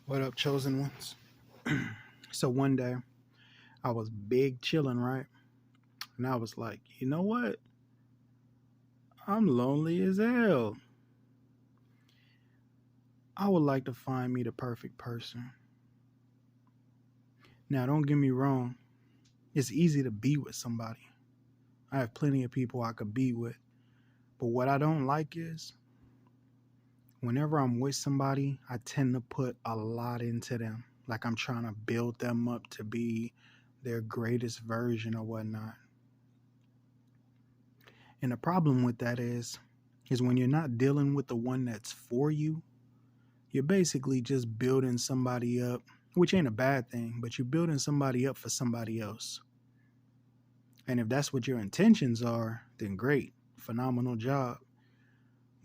What up, chosen ones? So one day I was big chilling, right? And I was like, you know what? I'm lonely as hell. I would like to find me the perfect person. Now, don't get me wrong. It's easy to be with somebody. I have plenty of people I could be with. But what I don't like is whenever I'm with somebody, I tend to put a lot into them. Like I'm trying to build them up to be their greatest version or whatnot. And the problem with that is when you're not dealing with the one that's for you, you're basically just building somebody up, which ain't a bad thing, but you're building somebody up for somebody else. And if that's what your intentions are, then great, phenomenal job.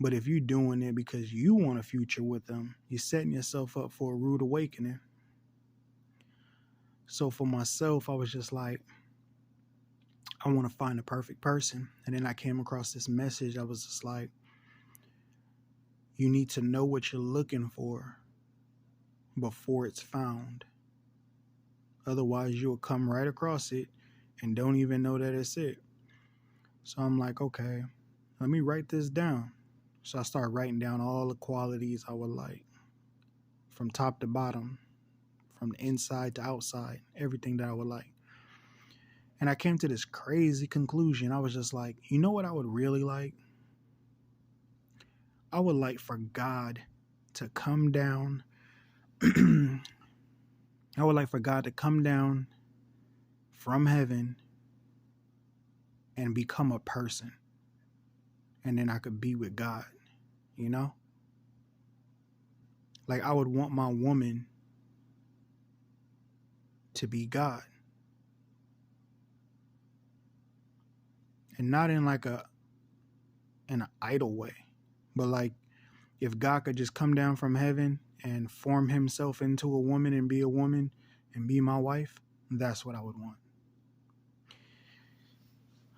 But if you're doing it because you want a future with them, you're setting yourself up for a rude awakening. So for myself, I was just like, I want to find the perfect person. And then I came across this message. I was just like, you need to know what you're looking for before it's found. Otherwise, you'll come right across it and don't even know that it's it. So I'm like, okay, let me write this down. So I started writing down all the qualities I would like from top to bottom, from the inside to outside, everything that I would like. And I came to this crazy conclusion. I was just like, you know what I would really like? I would like for God to come down. I would like for God to come down from heaven and become a person. And then I could be with God, you know? Like I would want my woman to be God. And not in like an idle way. But like if God could just come down from heaven and form himself into a woman and be my wife, that's what I would want.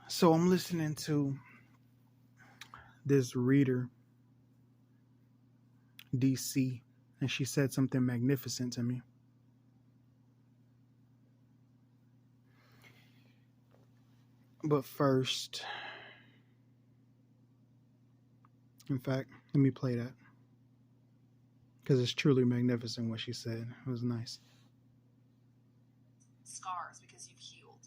So I'm listening to this reader, DC, and she said something magnificent to me. But first, in fact, let me play that because it's truly magnificent what she said. It was nice. Scars because you've healed.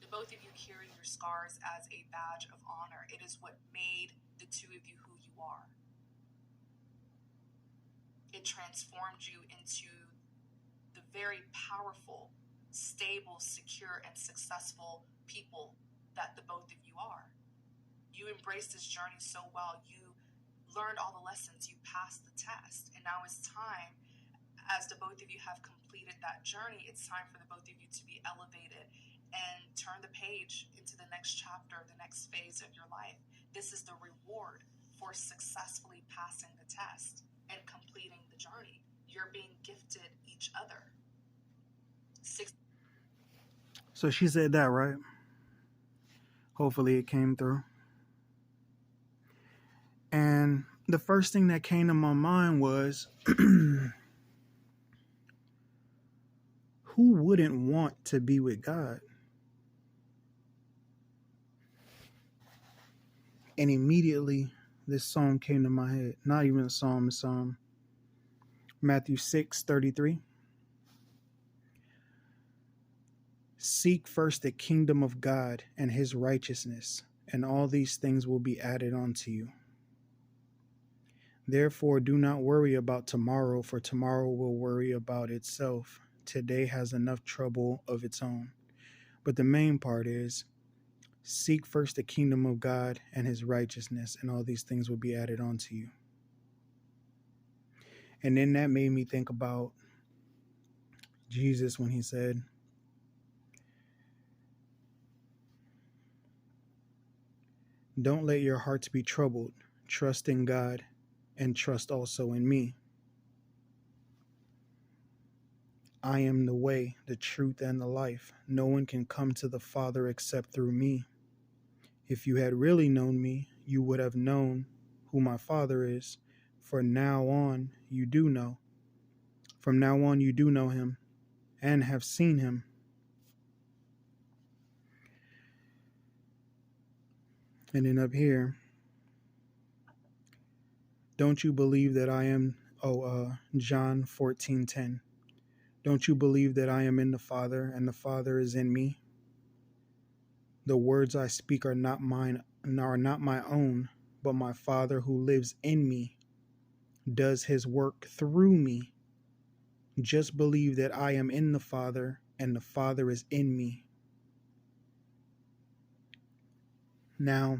The both of you carry your scars as a badge of honor. It is what made the two of you who you are. It transformed you into the very powerful, stable, secure, and successful people that the both of you are. You embraced this journey so well. You learned all the lessons. You passed the test. And now it's time, as the both of you have completed that journey, it's time for the both of you to be elevated and turn the page into the next chapter, the next phase of your life. This is the reward for successfully passing the test and completing the journey. You're being gifted each other. So she said that, right? Hopefully it came through. And the first thing that came to my mind was who wouldn't want to be with God? And immediately this song came to my head. Not even a psalm, it's Matthew 6:33. Seek first the kingdom of God and his righteousness, and all these things will be added unto you. Therefore, do not worry about tomorrow, for tomorrow will worry about itself. Today has enough trouble of its own. But the main part is, seek first the kingdom of God and his righteousness, and all these things will be added onto you. And then that made me think about Jesus when he said, don't let your hearts be troubled. Trust in God and trust also in me. I am the way, the truth, and the life. No one can come to the Father except through me. If you had really known me, you would have known who my Father is. For now on, you do know. From now on, you do know him and have seen him. And then up here, don't you believe that I am, John 14:10. Don't you believe that I am in the Father and the Father is in me? The words I speak are not mine, are not my own, but my Father who lives in me does his work through me. Just believe that I am in the Father and the Father is in me. Now,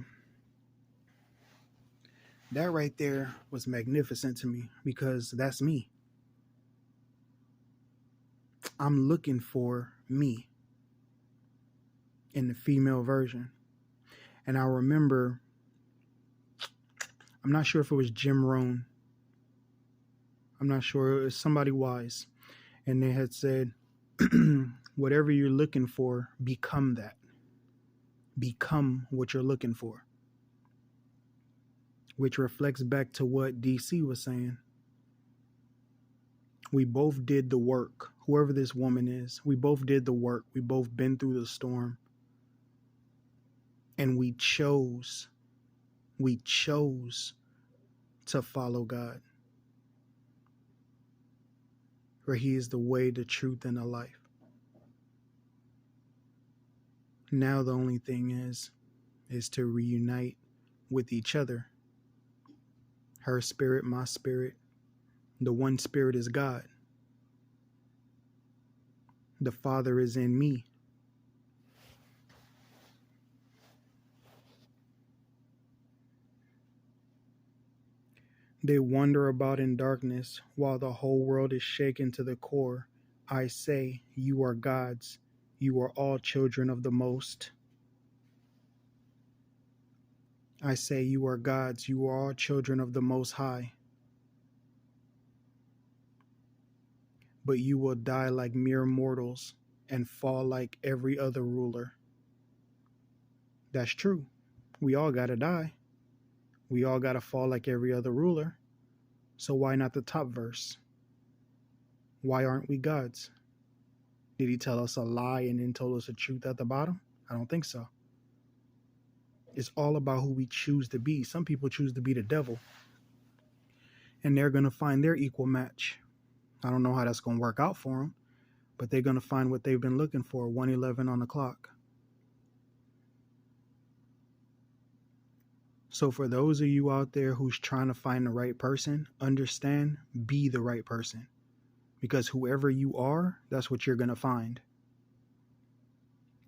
that right there was magnificent to me because that's me. I'm looking for me in the female version. And I remember, I'm not sure if it was Jim Rohn. I'm not sure. It was somebody wise. And they had said, whatever you're looking for, become that. Become what you're looking for. Which reflects back to what DC was saying. We both did the work. Whoever this woman is, we both did the work. We both been through the storm. And we chose to follow God. For he is the way, the truth, and the life. Now the only thing is to reunite with each other. Her spirit, my spirit. The one spirit is God. The Father is in me. They wander about in darkness while the whole world is shaken to the core. I say, you are God's. You are all children of the Most. I say, you are God's. You are all children of the Most High. But you will die like mere mortals and fall like every other ruler. That's true. We all got to die. We all got to fall like every other ruler. So why not the top verse? Why aren't we gods? Did he tell us a lie and then told us the truth at the bottom? I don't think so. It's all about who we choose to be. Some people choose to be the devil. And they're going to find their equal match. I don't know how that's going to work out for them. But they're going to find what they've been looking for, 1:11 on the clock. So for those of you out there who's trying to find the right person, understand, be the right person. Because whoever you are, that's what you're going to find.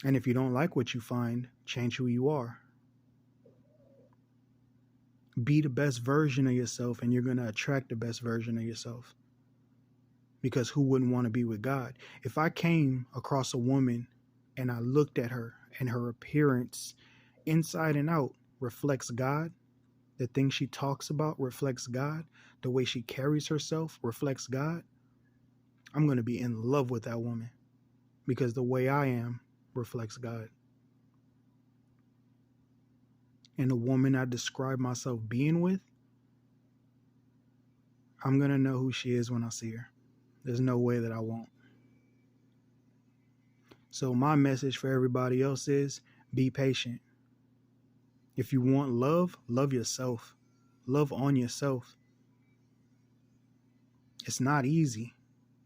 And if you don't like what you find, change who you are. Be the best version of yourself and you're going to attract the best version of yourself. Because who wouldn't want to be with God? If I came across a woman and I looked at her and her appearance inside and out reflects God, the things she talks about reflects God, the way she carries herself reflects God, I'm going to be in love with that woman because the way I am reflects God. And the woman I describe myself being with, I'm going to know who she is when I see her. There's no way that I won't. So my message for everybody else is be patient. If you want love, love yourself. Love on yourself. It's not easy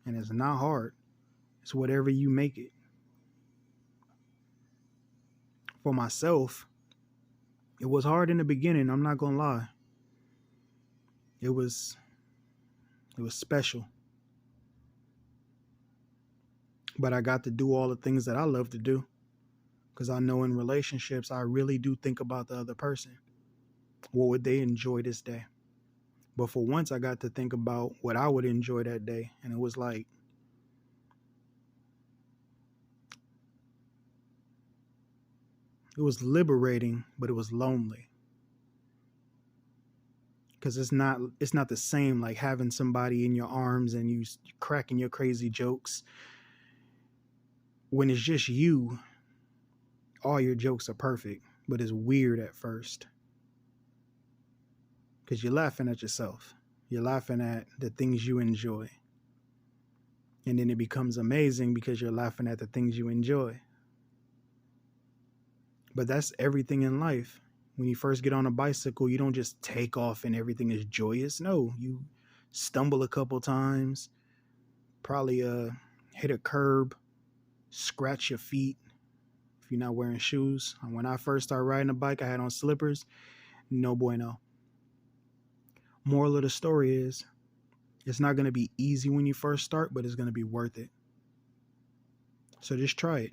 and it's not hard. It's whatever you make it. For myself, it was hard in the beginning, I'm not going to lie. It was special. But I got to do all the things that I love to do. Because I know in relationships, I really do think about the other person. What would they enjoy this day? But for once, I got to think about what I would enjoy that day. And it was like, it was liberating, but it was lonely. Because it's not the same like having somebody in your arms and you cracking your crazy jokes. When it's just you, all your jokes are perfect, but it's weird at first. Because you're laughing at yourself. You're laughing at the things you enjoy. And then it becomes amazing because you're laughing at the things you enjoy. But that's everything in life. When you first get on a bicycle, you don't just take off and everything is joyous. No, you stumble a couple times, probably hit a curb, scratch your feet if you're not wearing shoes. When I first started riding a bike, I had on slippers. No bueno. Moral of the story is, it's not going to be easy when you first start, but it's going to be worth it. So just try it.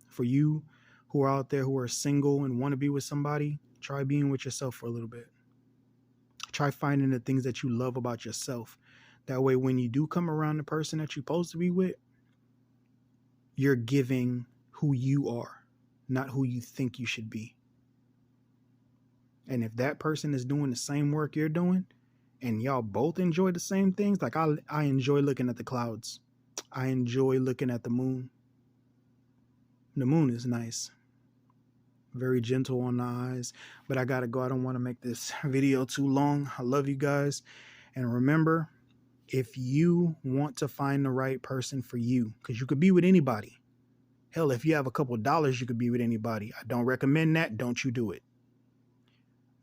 For you who are out there who are single and want to be with somebody, try being with yourself for a little bit. Try finding the things that you love about yourself. That way, when you do come around the person that you're supposed to be with, you're giving who you are, not who you think you should be. And if that person is doing the same work you're doing, and y'all both enjoy the same things, like I enjoy looking at the clouds. I enjoy looking at the moon. The moon is nice. Very gentle on the eyes. But I gotta go. I don't want to make this video too long. I love you guys. And remember, if you want to find the right person for you, because you could be with anybody. Hell, if you have a couple dollars, you could be with anybody. I don't recommend that. Don't you do it.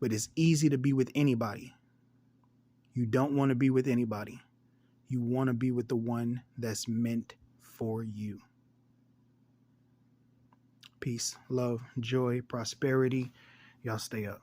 But it's easy to be with anybody. You don't want to be with anybody. You want to be with the one that's meant for you. Peace, love, joy, prosperity. Y'all stay up.